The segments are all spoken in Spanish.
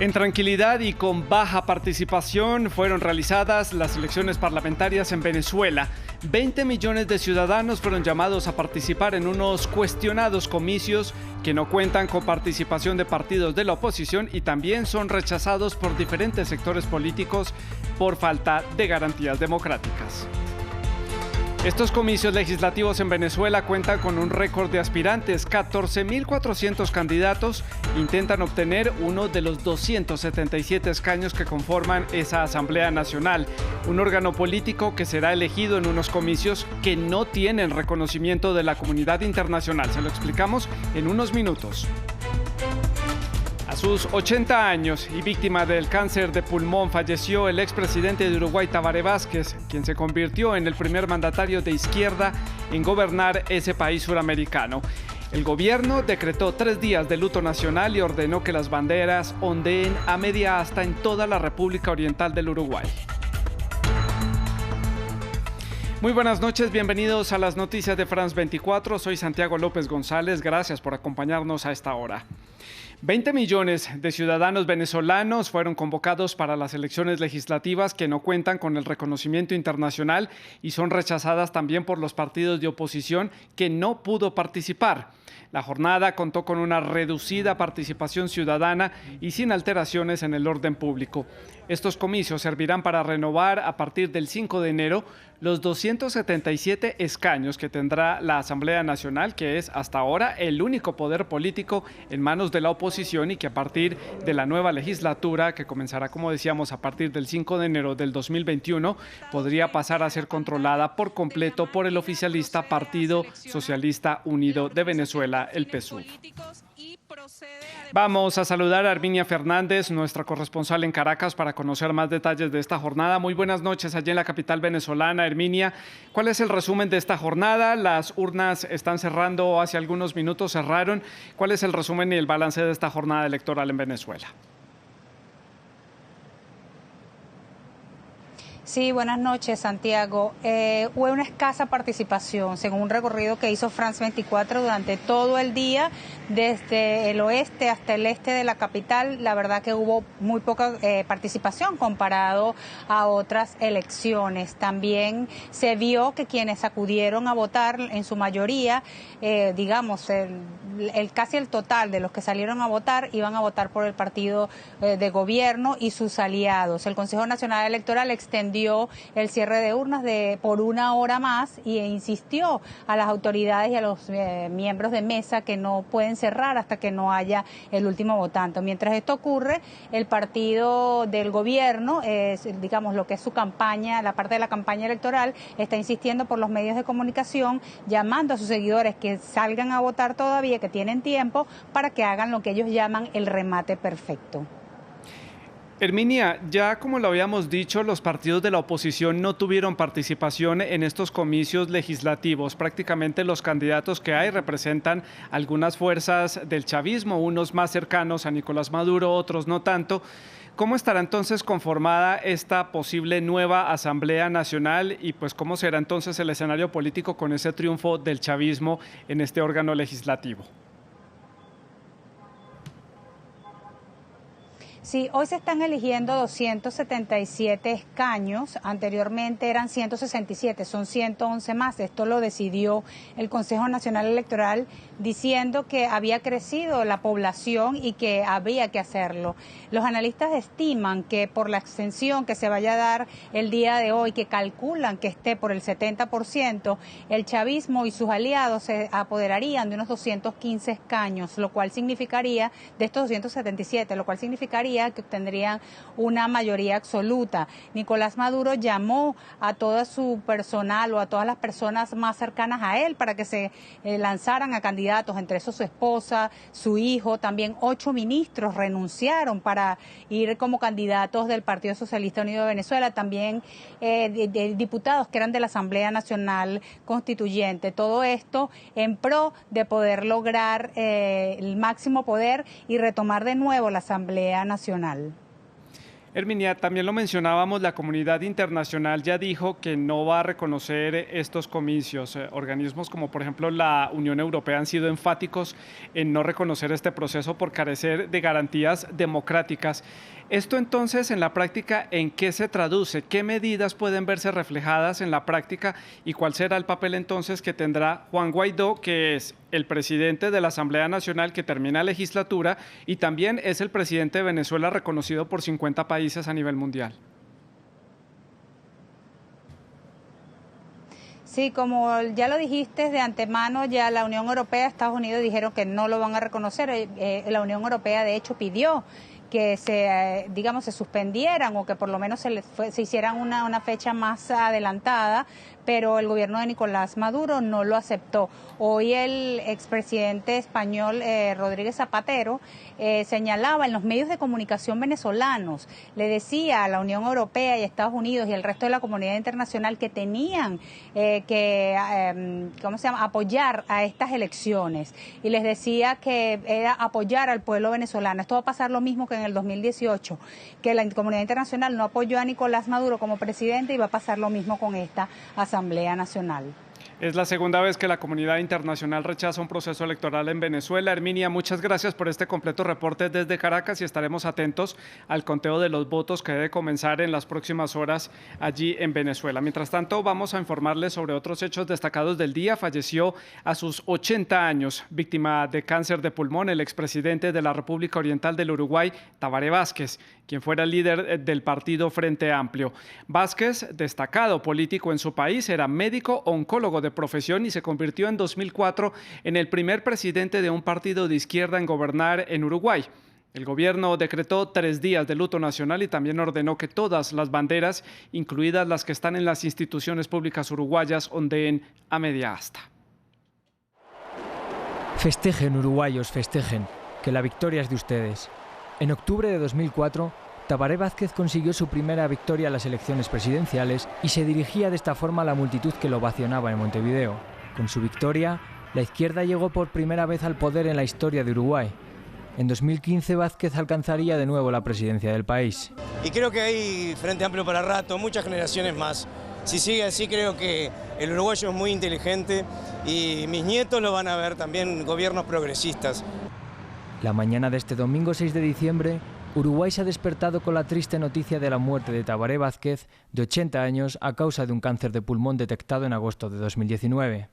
En tranquilidad y con baja participación fueron realizadas las elecciones parlamentarias en Venezuela. 20 millones de ciudadanos fueron llamados a participar en unos cuestionados comicios que no cuentan con participación de partidos de la oposición y también son rechazados por diferentes sectores políticos por falta de garantías democráticas. Estos comicios legislativos en Venezuela cuentan con un récord de aspirantes. 14.400 candidatos intentan obtener uno de los 277 escaños que conforman esa Asamblea Nacional, un órgano político que será elegido en unos comicios que no tienen reconocimiento de la comunidad internacional. Se lo explicamos en unos minutos. A sus 80 años y víctima del cáncer de pulmón falleció el expresidente de Uruguay, Tabaré Vázquez, quien se convirtió en el primer mandatario de izquierda en gobernar ese país suramericano. El gobierno decretó 3 días de luto nacional y ordenó que las banderas ondeen a media asta en toda la República Oriental del Uruguay. Muy buenas noches, bienvenidos a las noticias de France 24. Soy Santiago López González, gracias por acompañarnos a esta hora. 20 millones de ciudadanos venezolanos fueron convocados para las elecciones legislativas que no cuentan con el reconocimiento internacional y son rechazadas también por los partidos de oposición que no pudo participar. La jornada contó con una reducida participación ciudadana y sin alteraciones en el orden público. Estos comicios servirán para renovar a partir del 5 de enero los 277 escaños que tendrá la Asamblea Nacional, que es hasta ahora el único poder político en manos de la oposición y que a partir de la nueva legislatura, que comenzará, como decíamos, a partir del 5 de enero del 2021, podría pasar a ser controlada por completo por el oficialista Partido Socialista Unido de Venezuela, el PSUV. Vamos a saludar a Herminia Fernández, nuestra corresponsal en Caracas, para conocer más detalles de esta jornada. Muy buenas noches allí en la capital venezolana. Herminia, ¿cuál es el resumen de esta jornada? Las urnas están cerrando, hace algunos minutos cerraron. ¿Cuál es el resumen y el balance de esta jornada electoral en Venezuela? Sí, buenas noches, Santiago. Hubo una escasa participación, según un recorrido que hizo France 24 durante todo el día, desde el oeste hasta el este de la capital. La verdad que hubo muy poca participación comparado a otras elecciones. También se vio que quienes acudieron a votar, en su mayoría, casi el total de los que salieron a votar, iban a votar por el partido de gobierno y sus aliados. El Consejo Nacional Electoral extendió el cierre de urnas por 1 hora más e insistió a las autoridades y a los miembros de mesa que no pueden cerrar hasta que no haya el último votante. Mientras esto ocurre, el partido del gobierno, lo que es su campaña, la parte de la campaña electoral, está insistiendo por los medios de comunicación, llamando a sus seguidores que salgan a votar todavía, que tienen tiempo, para que hagan lo que ellos llaman el remate perfecto. Herminia, ya como lo habíamos dicho, los partidos de la oposición no tuvieron participación en estos comicios legislativos. Prácticamente los candidatos que hay representan algunas fuerzas del chavismo, unos más cercanos a Nicolás Maduro, otros no tanto. ¿Cómo estará entonces conformada esta posible nueva Asamblea Nacional y pues cómo será entonces el escenario político con ese triunfo del chavismo en este órgano legislativo? Sí, hoy se están eligiendo 277 escaños, anteriormente eran 167, son 111 más. Esto lo decidió el Consejo Nacional Electoral diciendo que había crecido la población y que había que hacerlo. Los analistas estiman que por la extensión que se vaya a dar el día de hoy, que calculan que esté por el 70%, el chavismo y sus aliados se apoderarían de unos 215 escaños, lo cual significaría, de estos 277, lo cual significaría que obtendrían una mayoría absoluta. Nicolás Maduro llamó a todo su personal o a todas las personas más cercanas a él para que se lanzaran a candidatos, entre esos su esposa, su hijo, también 8 ministros renunciaron para ir como candidatos del Partido Socialista Unido de Venezuela, también de diputados que eran de la Asamblea Nacional Constituyente. Todo esto en pro de poder lograr el máximo poder y retomar de nuevo la Asamblea Nacional. Herminia, también lo mencionábamos, la comunidad internacional ya dijo que no va a reconocer estos comicios. Organismos como por ejemplo la Unión Europea han sido enfáticos en no reconocer este proceso por carecer de garantías democráticas. Esto entonces en la práctica, ¿en qué se traduce? ¿Qué medidas pueden verse reflejadas en la práctica y cuál será el papel entonces que tendrá Juan Guaidó, que es el presidente de la Asamblea Nacional que termina la legislatura y también es el presidente de Venezuela reconocido por 50 países a nivel mundial? Sí, como ya lo dijiste de antemano, ya la Unión Europea, Estados Unidos dijeron que no lo van a reconocer. La Unión Europea de hecho pidió que se suspendieran o que por lo menos se hicieran una fecha más adelantada, pero el gobierno de Nicolás Maduro no lo aceptó. Hoy el expresidente español Rodríguez Zapatero señalaba en los medios de comunicación venezolanos, le decía a la Unión Europea y a Estados Unidos y al resto de la comunidad internacional que tenían apoyar a estas elecciones, y les decía que era apoyar al pueblo venezolano. Esto va a pasar lo mismo que en el 2018, que la comunidad internacional no apoyó a Nicolás Maduro como presidente, y va a pasar lo mismo con esta Asamblea Nacional. Es la segunda vez que la comunidad internacional rechaza un proceso electoral en Venezuela. Herminia, muchas gracias por este completo reporte desde Caracas y estaremos atentos al conteo de los votos que debe comenzar en las próximas horas allí en Venezuela. Mientras tanto, vamos a informarles sobre otros hechos destacados del día. Falleció a sus 80 años, víctima de cáncer de pulmón, el expresidente de la República Oriental del Uruguay, Tabaré Vázquez, quien fuera líder del partido Frente Amplio. Vázquez, destacado político en su país, era médico oncólogo de profesión y se convirtió en 2004 en el primer presidente de un partido de izquierda en gobernar en Uruguay. El gobierno decretó 3 días de luto nacional y también ordenó que todas las banderas, incluidas las que están en las instituciones públicas uruguayas, ondeen a media asta. Festejen, uruguayos, festejen, que la victoria es de ustedes. En octubre de 2004, Tabaré Vázquez consiguió su primera victoria en las elecciones presidenciales y se dirigía de esta forma a la multitud que lo ovacionaba en Montevideo. Con su victoria, la izquierda llegó por primera vez al poder en la historia de Uruguay. En 2015, Vázquez alcanzaría de nuevo la presidencia del país. Y creo que hay Frente Amplio para rato, muchas generaciones más. Si sigue así, creo que el uruguayo es muy inteligente y mis nietos lo van a ver también, gobiernos progresistas. La mañana de este domingo 6 de diciembre, Uruguay se ha despertado con la triste noticia de la muerte de Tabaré Vázquez, de 80 años, a causa de un cáncer de pulmón detectado en agosto de 2019.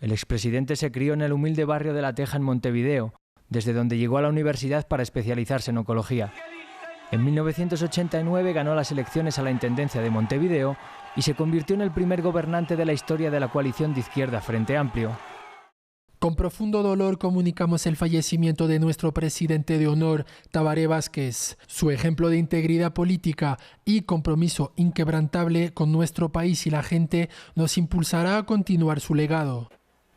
El expresidente se crió en el humilde barrio de La Teja, en Montevideo, desde donde llegó a la universidad para especializarse en oncología. En 1989 ganó las elecciones a la Intendencia de Montevideo y se convirtió en el primer gobernante de la historia de la coalición de izquierda Frente Amplio. Con profundo dolor comunicamos el fallecimiento de nuestro presidente de honor, Tabaré Vázquez. Su ejemplo de integridad política y compromiso inquebrantable con nuestro país y la gente nos impulsará a continuar su legado.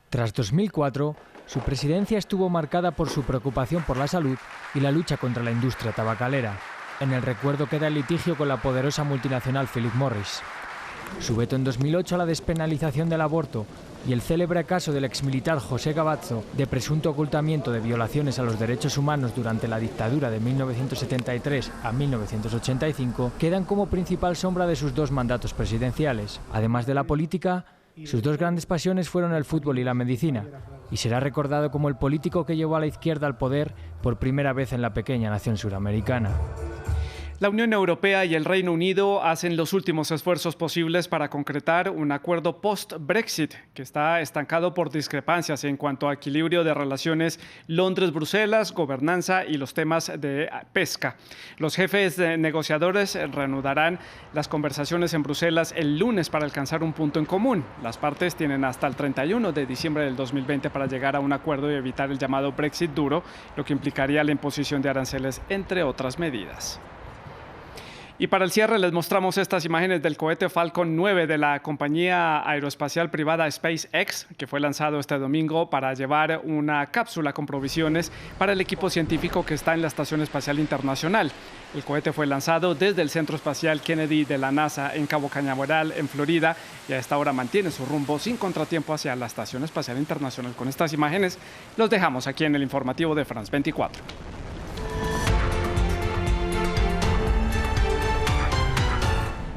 Tras 2004, su presidencia estuvo marcada por su preocupación por la salud y la lucha contra la industria tabacalera. En el recuerdo queda el litigio con la poderosa multinacional Philip Morris. Su veto en 2008 a la despenalización del aborto y el célebre caso del exmilitar José Gavazzo de presunto ocultamiento de violaciones a los derechos humanos durante la dictadura de 1973 a 1985 quedan como principal sombra de sus 2 mandatos presidenciales. Además de la política, sus 2 grandes pasiones fueron el fútbol y la medicina, y será recordado como el político que llevó a la izquierda al poder por primera vez en la pequeña nación suramericana. La Unión Europea y el Reino Unido hacen los últimos esfuerzos posibles para concretar un acuerdo post-Brexit que está estancado por discrepancias en cuanto a equilibrio de relaciones Londres-Bruselas, gobernanza y los temas de pesca. Los jefes negociadores reanudarán las conversaciones en Bruselas el lunes para alcanzar un punto en común. Las partes tienen hasta el 31 de diciembre del 2020 para llegar a un acuerdo y evitar el llamado Brexit duro, lo que implicaría la imposición de aranceles, entre otras medidas. Y para el cierre les mostramos estas imágenes del cohete Falcon 9 de la compañía aeroespacial privada SpaceX, que fue lanzado este domingo para llevar una cápsula con provisiones para el equipo científico que está en la Estación Espacial Internacional. El cohete fue lanzado desde el Centro Espacial Kennedy de la NASA en Cabo Cañaveral, en Florida, y a esta hora mantiene su rumbo sin contratiempo hacia la Estación Espacial Internacional. Con estas imágenes los dejamos aquí en el informativo de France 24.